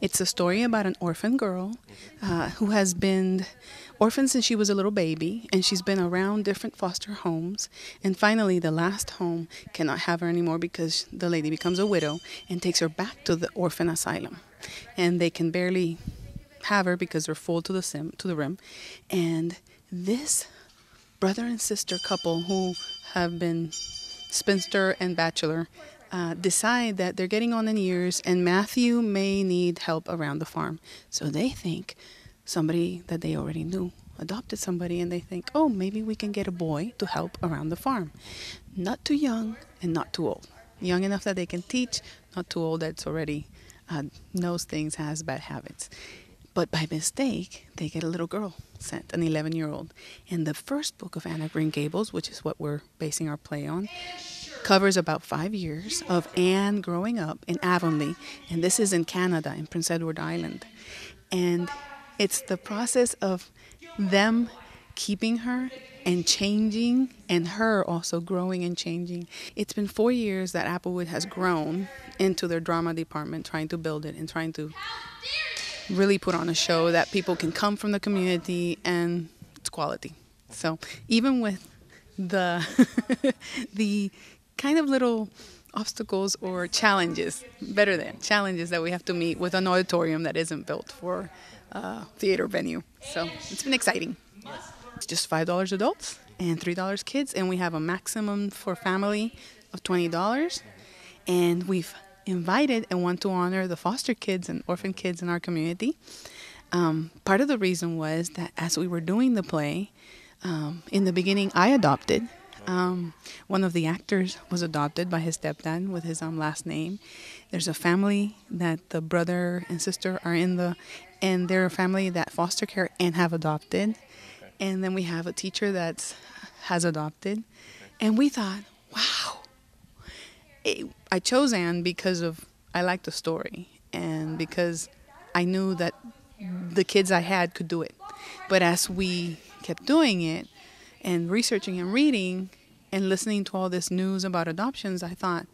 It's a story about an orphan girl who has been orphaned since she was a little baby, and she's been around different foster homes. And finally, the last home cannot have her anymore because the lady becomes a widow and takes her back to the orphan asylum. And they can barely have her because they're full to the rim. And this brother and sister couple who have been spinster and bachelor decide that they're getting on in years and Matthew may need help around the farm. So they think somebody that they already knew adopted somebody, and they think, oh, maybe we can get a boy to help around the farm. Not too young and not too old. Young enough that they can teach, not too old that's already knows things, has bad habits. But by mistake, they get a little girl sent, an 11-year-old. And the first book of Anne of Green Gables, which is what we're basing our play on, covers about 5 years of Anne growing up in Avonlea. And this is in Canada, in Prince Edward Island. And it's the process of them keeping her and changing, and her also growing and changing. It's been 4 years that Applewood has grown into their drama department, trying to build it and trying to really put on a show that people can come from the community and it's quality. So even with the the kind of little obstacles or challenges, better than challenges that we have to meet with an auditorium that isn't built for a theater venue. So it's been exciting. It's just $5 adults and $3 kids, and we have a maximum for family of $20. And we've invited and want to honor the foster kids and orphan kids in our community. Part of the reason was that as we were doing the play, in the beginning I adopted. One of the actors was adopted by his stepdad with his last name. There's a family that the brother and sister are and they're a family that foster care and have adopted. And then we have a teacher that has adopted. And we thought, wow. I chose Anne because I liked the story and because I knew that the kids I had could do it. But as we kept doing it and researching and reading and listening to all this news about adoptions, I thought,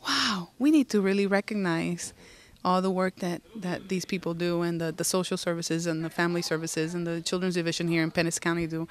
wow, we need to really recognize all the work that these people do, and the social services and the family services and the children's division here in Pennis County do.